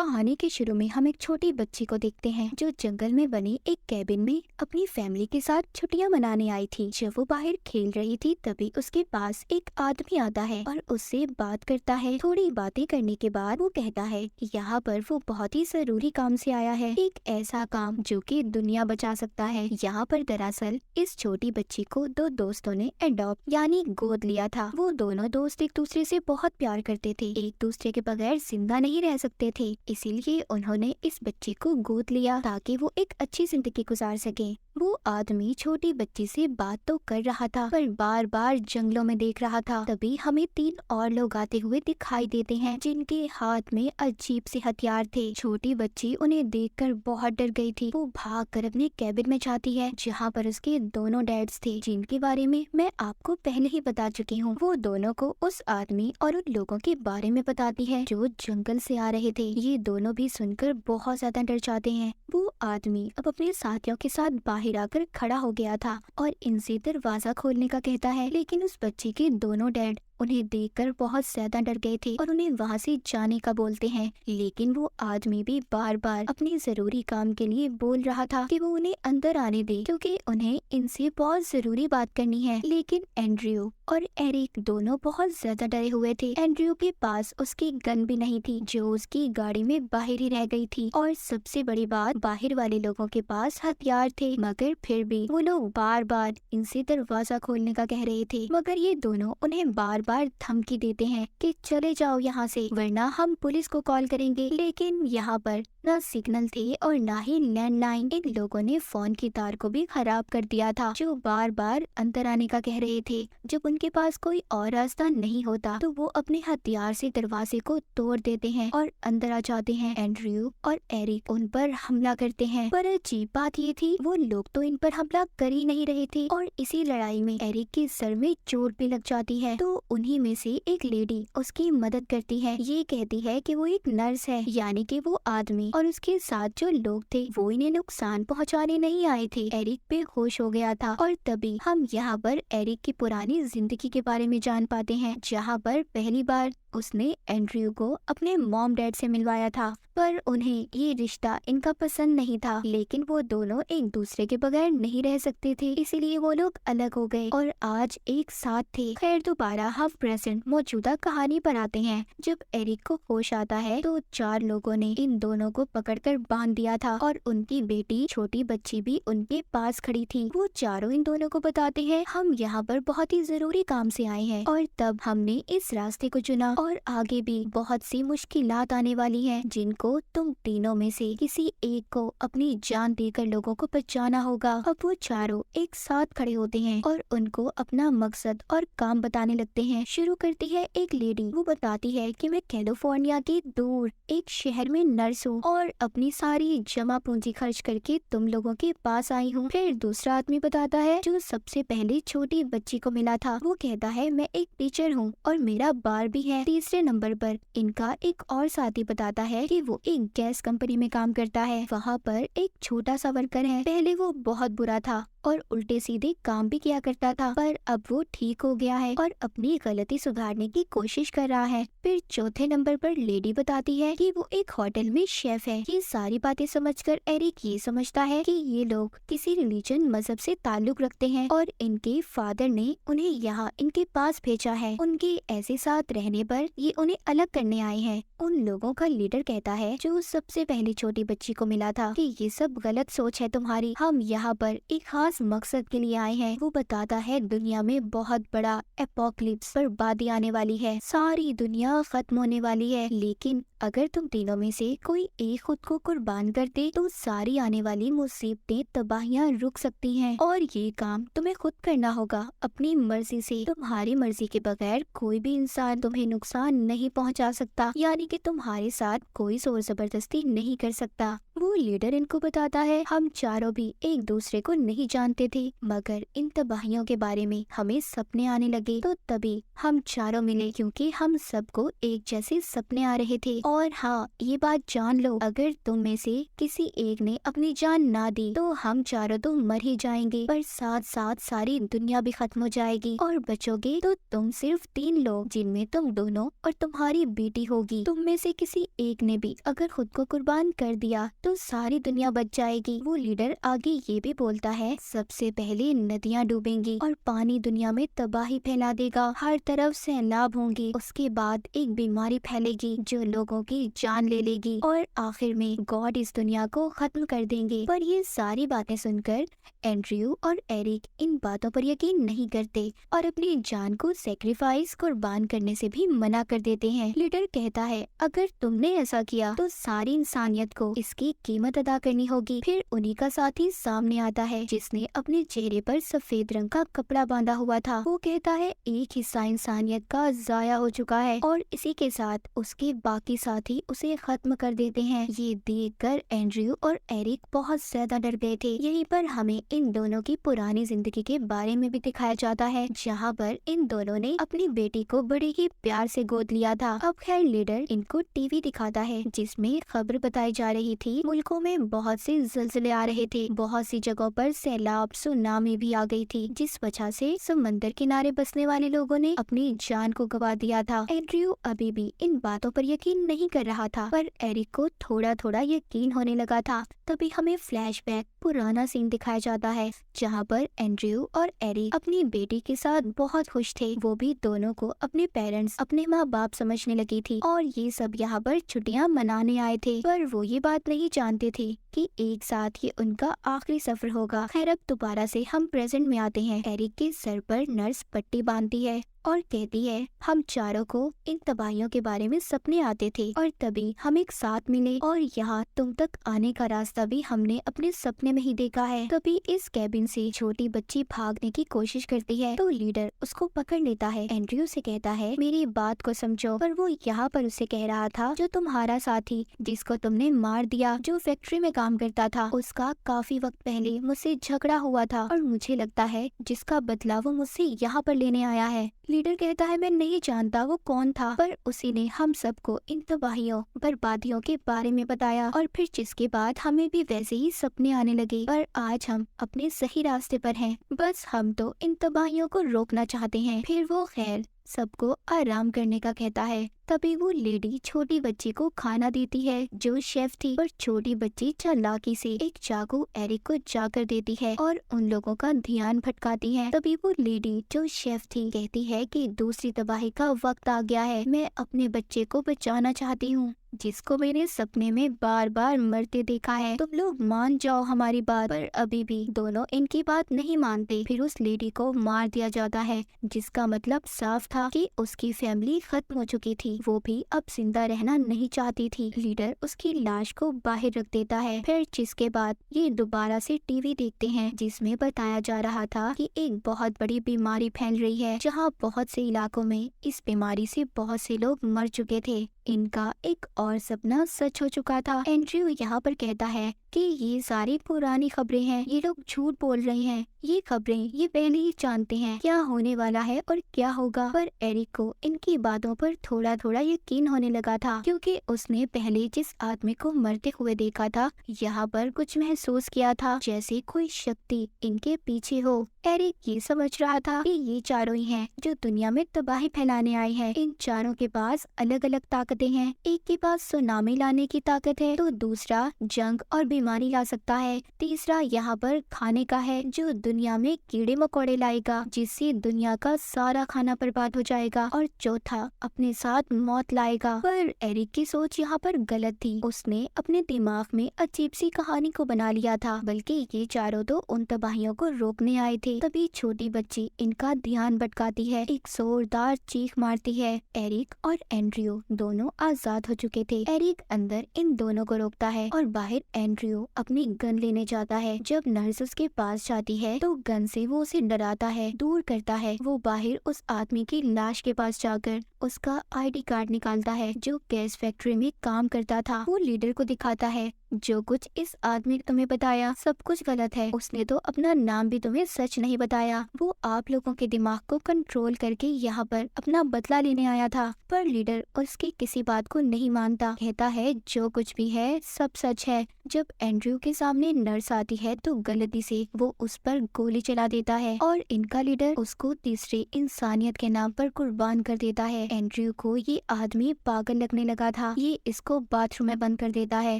कहानी के शुरू में हम एक छोटी बच्ची को देखते हैं जो जंगल में बनी एक कैबिन में अपनी फैमिली के साथ छुट्टियां मनाने आई थी। जब वो बाहर खेल रही थी तभी उसके पास एक आदमी आता है और उससे बात करता है। थोड़ी बातें करने के बाद वो कहता है कि यहाँ पर वो बहुत ही जरूरी काम से आया है, एक ऐसा काम जो कि दुनिया बचा सकता है। यहाँ पर दरअसल इस छोटी बच्ची को दो दोस्तों ने एडॉप्ट यानी गोद लिया था। वो दोनों दोस्त एक दूसरे से बहुत प्यार करते थे, एक दूसरे के बगैर जिंदा नहीं रह सकते थे, इसीलिए उन्होंने इस बच्ची को गोद लिया ताकि वो एक अच्छी जिंदगी गुजार सके। वो आदमी छोटी बच्ची से बात तो कर रहा था पर बार बार जंगलों में देख रहा था। तभी हमें तीन और लोग आते हुए दिखाई देते हैं जिनके हाथ में अजीब से हथियार थे। छोटी बच्ची उन्हें देखकर बहुत डर गई थी। वो भागकर अपने कैबिन में जाती है जहाँ पर उसके दोनों डैड्स थे जिनके बारे में मैं आपको पहले ही बता चुकी हूँ। वो दोनों को उस आदमी और उन लोगों के बारे में बताती है जो जंगल से आ रहे थे। ये दोनों भी सुनकर बहुत ज्यादा डर जाते हैं। वो आदमी अब अपने साथियों के साथ बाहर आकर खड़ा हो गया था और इनसे दरवाजा खोलने का कहता है, लेकिन उस बच्चे के दोनों डैड उन्हें देखकर बहुत ज्यादा डर गए थे और उन्हें वहाँ से जाने का बोलते हैं। लेकिन वो आदमी भी बार बार अपने जरूरी काम के लिए बोल रहा था कि वो उन्हें अंदर आने दे क्योंकि उन्हें इनसे बहुत जरूरी बात करनी है। लेकिन एंड्रयू और एरिक दोनों बहुत ज्यादा डरे हुए थे। एंड्रयू के पास उसकी गन भी नहीं थी जो उसकी गाड़ी में बाहर ही रह गई थी, और सबसे बड़ी बात बाहर वाले लोगों के पास हथियार थे, मगर फिर भी वो लोग बार बार इनसे दरवाजा खोलने का कह रहे थे। मगर ये दोनों उन्हें बार बार धमकी देते हैं कि चले जाओ यहाँ से वरना हम पुलिस को कॉल करेंगे। लेकिन यहाँ पर न सिग्नल थे और न ही लैंडलाइन। इन लोगों ने फोन की तार को भी खराब कर दिया था जो बार बार अंदर आने का कह रहे थे। जब उनके पास कोई और रास्ता नहीं होता तो वो अपने हथियार से दरवाजे को तोड़ देते हैं और अंदर आ जाते हैं। एंड्रयू और एरिक उन पर हमला करते हैं, पर अजीब बात ये थी वो लोग तो इन पर हमला कर ही नहीं रहे थे और इसी लड़ाई में एरिक के सर में चोट भी लग जाती है। तो उन्हीं में से एक लेडी उसकी मदद करती है। ये कहती है कि वो एक नर्स है, यानी कि वो आदमी और उसके साथ जो लोग थे वो इन्हें नुकसान पहुंचाने नहीं आए थे। एरिक बेहोश हो गया था और तभी हम यहाँ पर एरिक की पुरानी जिंदगी के बारे में जान पाते हैं जहाँ पर पहली बार उसने एंड्रयू को अपने मॉम डैड से मिलवाया था, पर उन्हें ये रिश्ता इनका पसंद नहीं था। लेकिन वो दोनों एक दूसरे के बगैर नहीं रह सकते थे, इसीलिए वो लोग अलग हो गए और आज एक साथ थे। खैर दोबारा हम प्रेजेंट मौजूदा कहानी पर आते हैं। जब एरिक को होश आता है तो चार लोगों ने इन दोनों को पकड़कर बांध दिया था और उनकी बेटी छोटी बच्ची भी उनके पास खड़ी थी। वो चारों इन दोनों को बताते हैं हम यहाँ पर बहुत ही जरूरी काम से आए हैं और तब हमने इस रास्ते को चुना और आगे भी बहुत सी मुश्किलात आने वाली हैं जिनको तुम तीनों में से किसी एक को अपनी जान देकर लोगों को बचाना होगा। अब वो चारों एक साथ खड़े होते हैं और उनको अपना मकसद और काम बताने लगते हैं। शुरू करती है एक लेडी। वो बताती है कि मैं कैलिफोर्निया के दूर एक शहर में नर्स हूँ और अपनी सारी जमा पूंजी खर्च करके तुम लोगों के पास आई हूँ। फिर दूसरा आदमी बताता है जो सबसे पहले छोटी बच्ची को मिला था। वो कहता है मैं एक टीचर हूँ और मेरा बार भी है। तीसरे नंबर पर इनका एक और साथी बताता है कि वो एक गैस कंपनी में काम करता है। वहाँ पर एक छोटा सा वर्कर है। पहले वो बहुत बुरा था और उल्टे सीधे काम भी किया करता था, पर अब वो ठीक हो गया है और अपनी गलती सुधारने की कोशिश कर रहा है। फिर चौथे नंबर पर लेडी बताती है कि वो एक होटल में शेफ है। ये सारी बातें समझकर एरिक ये समझता है कि ये लोग किसी रिलीजन मजहब से ताल्लुक रखते हैं और इनके फादर ने उन्हें यहाँ इनके पास भेजा है। उनके ऐसे साथ रहने पर ये उन्हें अलग करने आए हैं। उन लोगों का लीडर कहता है जो सबसे पहले छोटी बच्ची को मिला था कि ये सब गलत सोच है तुम्हारी, हम यहाँ पर एक खास मकसद के लिए आए हैं। वो बताता है दुनिया में बहुत बड़ा एपोकलिप्स, बर्बादी आने वाली है, सारी दुनिया खत्म होने वाली है, लेकिन अगर तुम तीनों में से कोई एक खुद को कुर्बान कर दे तो सारी आने वाली मुसीबतें तबाहियां रुक सकती हैं और ये काम तुम्हें खुद करना होगा अपनी मर्जी से। तुम्हारी मर्जी के बगैर कोई भी इंसान तुम्हें नुकसान नहीं पहुंचा सकता, यानी कि तुम्हारे साथ कोई जोर जबरदस्ती नहीं कर सकता। वो वो लीडर इनको बताता है, हम चारों भी एक दूसरे को नहीं जानते थे, मगर इन तबाहियों के बारे में हमें सपने आने लगे तो तभी हम चारों मिले, क्योंकि हम सबको एक जैसे सपने आ रहे थे। और हाँ, ये बात जान लो, अगर तुम में से किसी एक ने अपनी जान ना दी तो हम चारों तो मर ही जाएंगे, पर साथ साथ सारी दुनिया भी खत्म हो जाएगी और बचोगे तो तुम सिर्फ 3 लोग, जिनमें तुम दोनों और तुम्हारी बेटी होगी। तुम में से किसी एक ने भी अगर खुद को कुर्बान कर दिया तो सारी दुनिया बच जाएगी। वो लीडर आगे ये भी बोलता है, सबसे पहले नदियाँ डूबेंगी और पानी दुनिया में तबाही फैला देगा, हर तरफ सैलाब होंगे, उसके बाद एक बीमारी फैलेगी जो लोगों की जान ले लेगी और आखिर में गॉड इस दुनिया को खत्म कर देंगे। पर ये सारी बातें सुनकर एंड्रयू और एरिक इन बातों पर यकीन नहीं करते और अपनी जान को सेक्रीफाइस कुर्बान करने से भी मना कर देते हैं। लीडर कहता है, अगर तुमने ऐसा किया तो सारी इंसानियत को इसकी कीमत अदा करनी होगी। फिर उन्हीं का साथी सामने आता है जिसने अपने चेहरे पर सफेद रंग का कपड़ा बांधा हुआ था। वो कहता है, एक हिस्सा इंसानियत का जाया हो चुका है और इसी के साथ उसके बाकी साथी उसे खत्म कर देते हैं। ये देखकर एंड्रयू और एरिक बहुत ज्यादा डर गए थे। यहीं पर हमें इन दोनों की पुरानी जिंदगी के बारे में भी दिखाया जाता है, जहाँ पर इन दोनों ने अपनी बेटी को बड़े ही प्यार से गोद लिया था। अब खैर लीडर इनको टीवी दिखाता है जिसमें खबर बताई जा रही थी, मुल्कों में बहुत से जल्जले आ रहे थे, बहुत सी जगहों पर सैलाब सुनामी भी आ गई थी, जिस वजह से समंदर किनारे बसने वाले लोगों ने अपनी जान को गवा दिया था। एंड्रयू अभी भी इन बातों पर यकीन नहीं कर रहा था, पर एरिक को थोड़ा थोड़ा यकीन होने लगा था। तभी हमें फ्लैशबैक पुराना सीन दिखाया जाता है, जहाँ पर एंड्रयू और एरिक अपनी बेटी के साथ बहुत खुश थे। वो भी दोनों को अपने पेरेंट्स, अपने माँ बाप समझने लगी थी और ये सब यहाँ पर छुट्टियाँ मनाने आए थे, पर वो ये बात नहीं जानते थे कि एक साथ ये उनका आखिरी सफर होगा। खैर, अब दोबारा से हम प्रेजेंट में आते हैं। एरिक के सर पर नर्स पट्टी बांधती है और कहती है, हम चारों को इन तबाहियों के बारे में सपने आते थे और तभी हम एक साथ मिले और यहाँ तुम तक आने का रास्ता भी हमने अपने सपने में ही देखा है। तभी इस कैबिन से छोटी बच्ची भागने की कोशिश करती है तो लीडर उसको पकड़ लेता है। एंड्रयू से कहता है, मेरी बात को समझो। पर वो यहाँ पर उसे कह रहा था, जो तुम्हारा साथी जिसको तुमने मार दिया, जो फैक्ट्री में काम करता था, उसका काफी वक्त पहले मुझसे झगड़ा हुआ था और मुझे लगता है जिसका बदला वो मुझसे यहाँ पर लेने आया है। लीडर कहता है, मैं नहीं जानता वो कौन था, पर उसी ने हम सबको इन तबाहियों बर्बादियों के बारे में बताया और फिर जिसके बाद हमें भी वैसे ही सपने आने लगे। पर आज हम अपने सही रास्ते पर हैं, बस हम तो इन तबाहियों को रोकना चाहते हैं। फिर वो खैर सबको आराम करने का कहता है। तभी वो लेडी छोटी बच्ची को खाना देती है जो शेफ थी, पर छोटी बच्ची चालाकी से एक चाकू एरिक को जाकर देती है और उन लोगों का ध्यान भटकाती है। तभी वो लेडी जो शेफ थी कहती है कि दूसरी तबाही का वक्त आ गया है, मैं अपने बच्चे को बचाना चाहती हूँ जिसको मैंने सपने में बार बार मरते देखा है। तुम लोग मान जाओ हमारी बात। पर अभी भी दोनों इनकी बात नहीं मानते। फिर उस लेडी को मार दिया जाता है, जिसका मतलब साफ था कि उसकी फैमिली खत्म हो चुकी थी, वो भी अब जिंदा रहना नहीं चाहती थी। लीडर उसकी लाश को बाहर रख देता है। फिर जिसके बाद ये दोबारा से टीवी देखते हैं जिसमें बताया जा रहा था कि एक बहुत बड़ी बीमारी फैल रही है, जहाँ बहुत से इलाकों में इस बीमारी से बहुत से लोग मर चुके थे। इनका एक और सपना सच हो चुका था। एंड्रयू यहाँ पर कहता है कि ये सारी पुरानी खबरें हैं, ये लोग झूठ बोल रहे हैं, ये खबरें ये पहले ही जानते हैं क्या होने वाला है और क्या होगा। पर एरिक को इनकी बातों पर थोड़ा थोड़ा यकीन होने लगा था, क्योंकि उसने पहले जिस आदमी को मरते हुए देखा था, यहाँ पर कुछ महसूस किया था जैसे कोई शक्ति इनके पीछे हो। एरिक ये समझ रहा था कि ये चारों ही हैं जो दुनिया में तबाही फैलाने आए हैं। इन चारों के पास अलग अलग ताकतें हैं। एक के पास सुनामी लाने की ताकत है, तो दूसरा जंग और बीमारी ला सकता है, तीसरा यहाँ पर खाने का है जो दुनिया में कीड़े मकोड़े लाएगा जिससे दुनिया का सारा खाना बर्बाद हो जाएगा, और चौथा अपने साथ मौत लाएगा। पर एरिक की सोच यहाँ पर गलत थी। उसने अपने दिमाग में अजीब सी कहानी को बना लिया था, बल्कि ये चारों तो उन तबाहियों को रोकने आए थे। तभी छोटी बच्ची इनका ध्यान भटकाती है, एक जोरदार चीख मारती है। एरिक और एंड्रयू दोनों आजाद हो चुके थे। एरिक अंदर इन दोनों को रोकता है और बाहर एंड्रयू अपनी गन लेने जाता है। जब नर्स उसके पास जाती है तो गन से वो उसे डराता है, दूर करता है। वो बाहर उस आदमी की लाश के पास जाकर उसका आईडी कार्ड निकालता है जो गैस फैक्ट्री में काम करता था। वो लीडर को दिखाता है, जो कुछ इस आदमी ने तुम्हें बताया सब कुछ गलत है। उसने तो अपना नाम भी तुम्हें सच नहीं बताया। वो आप लोगों के दिमाग को कंट्रोल करके यहाँ पर अपना बदला लेने आया था। पर लीडर उसकी किसी बात को नहीं मानता, कहता है जो कुछ भी है सब सच है। जब एंड्रयू के सामने नर्स आती है तो गलती से वो उस पर गोली चला देता है और इनका लीडर उसको तीसरी इंसानियत के नाम पर कुर्बान कर देता है। एंड्रयू को ये आदमी पागल लगने लगा था। ये इसको बाथरूम में बंद कर देता है।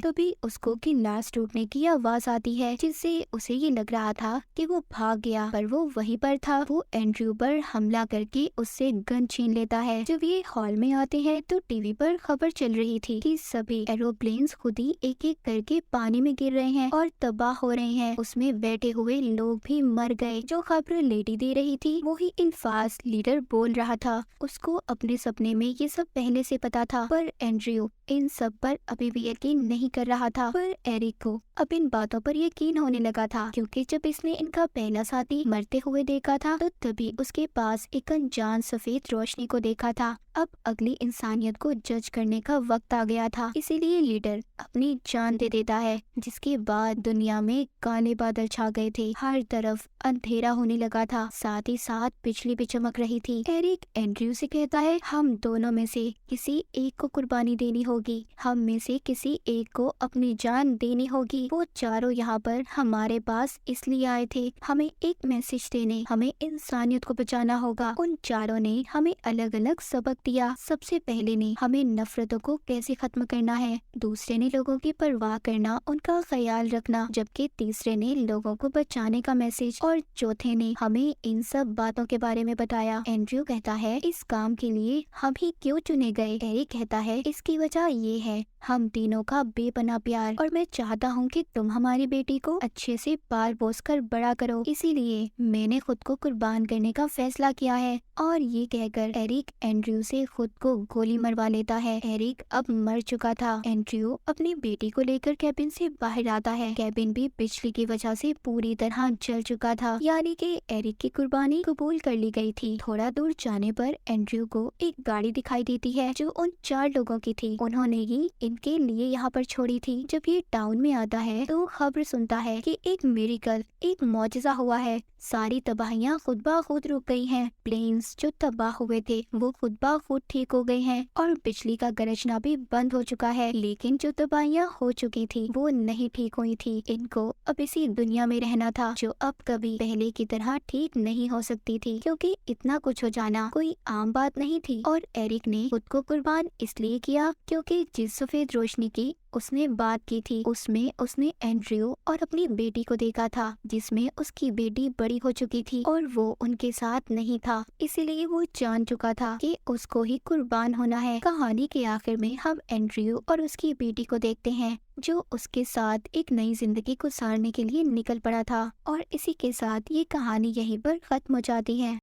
तो भी उसको गिलास टूटने की आवाज आती है, जिससे उसे ये लग रहा था कि वो भाग गया, पर वो वहीं पर था। वो एंड्रयू पर हमला करके उससे गन छीन लेता है। जब ये हॉल में आते हैं तो टीवी पर खबर चल रही थी कि सभी एरोप्लेन्स खुद ही एक एक करके पानी में गिर रहे हैं और तबाह हो रहे हैं। उसमें बैठे हुए लोग भी मर गए। जो खबर लेडी दे रही थी वो ही इल्फाज लीडर बोल रहा था। उसको अपने सपने में ये सब पहले से पता था, पर एंड्रयू इन सब पर अभी भी यकीन नहीं कर रहा था। पर एरिक को अब इन बातों पर यकीन होने लगा था, क्योंकि जब इसने इनका पहला साथी मरते हुए देखा था तो तभी उसके पास एक अनजान सफेद रोशनी को देखा था। अब अगली इंसानियत को जज करने का वक्त आ गया था, इसीलिए लीडर अपनी जान दे देता है। जिसके बाद दुनिया में काले बादल छा गए थे, हर तरफ अंधेरा होने लगा था, साथ ही साथ बिजली भी चमक रही थी। एरिक एंड्रयू से कहता है हम दोनों में से किसी एक को कुर्बानी देनी होगी, हम में से किसी एक को अपनी जान देनी होगी। वो चारों यहाँ पर हमारे पास इसलिए आए थे, हमें एक मैसेज देने, हमें इंसानियत को बचाना होगा। उन चारों ने हमें अलग अलग सबक दिया। सबसे पहले ने हमें नफरतों को कैसे खत्म करना है, दूसरे ने लोगों की परवाह करना, उनका ख्याल रखना, जबकि तीसरे ने लोगों को बचाने का मैसेज, और चौथे ने हमें इन सब बातों के बारे में बताया। एंड्रयू कहता है इस काम के लिए हम ही क्यों चुने गए। एरिक कहता है इसकी वजह ये है हम तीनों का बेपनाह प्यार, और मैं चाहता हूँ कि तुम हमारी बेटी को अच्छे से पाल पोस कर बड़ा करो, इसीलिए मैंने खुद को कुर्बान करने का फैसला किया है। और ये कहकर एरिक एंड्रयू से खुद को गोली मरवा लेता है। एरिक अब मर चुका था। एंड्रयू अपनी बेटी को लेकर कैबिन से बाहर आता है। कैबिन भी बिजली की वजह से पूरी तरह जल चुका था, यानी कि एरिक की कुर्बानी कबूल कर ली गई थी। थोड़ा दूर जाने पर एंड्रयू को एक गाड़ी दिखाई देती है जो उन 4 लोगों की थी। उन्होंने ही इनके लिए यहाँ पर छोड़ी थी। जब ये टाउन में आता है तो खबर सुनता है कि एक मिरेकल, एक मौजज़ा हुआ है। सारी तबाहियां खुद ब खुद रुक गई हैं। प्लेन्स जो तबाह हुए थे वो खुद ब खुद ठीक हो गए हैं और बिजली का गरजना भी बंद हो चुका है। लेकिन जो तबाहियां हो चुकी थी वो नहीं ठीक हुई थी। इनको अब इसी दुनिया में रहना था जो अब कभी पहले की तरह ठीक नहीं हो सकती थी, क्योंकि इतना कुछ हो जाना कोई आम बात नहीं थी। और एरिक ने खुद को कुर्बान इसलिए किया क्योंकि जिस सफेद रोशनी की उसने बात की थी उसमें उसने एंड्रयू और अपनी बेटी को देखा था, जिसमें उसकी बेटी बड़ी हो चुकी थी और वो उनके साथ नहीं था। इसीलिए वो जान चुका था कि उसको ही कुर्बान होना है। कहानी के आखिर में हम एंड्रयू और उसकी बेटी को देखते हैं जो उसके साथ एक नई जिंदगी गुजारने के लिए निकल पड़ा था। और इसी के साथ ये कहानी यहीं पर खत्म हो जाती है।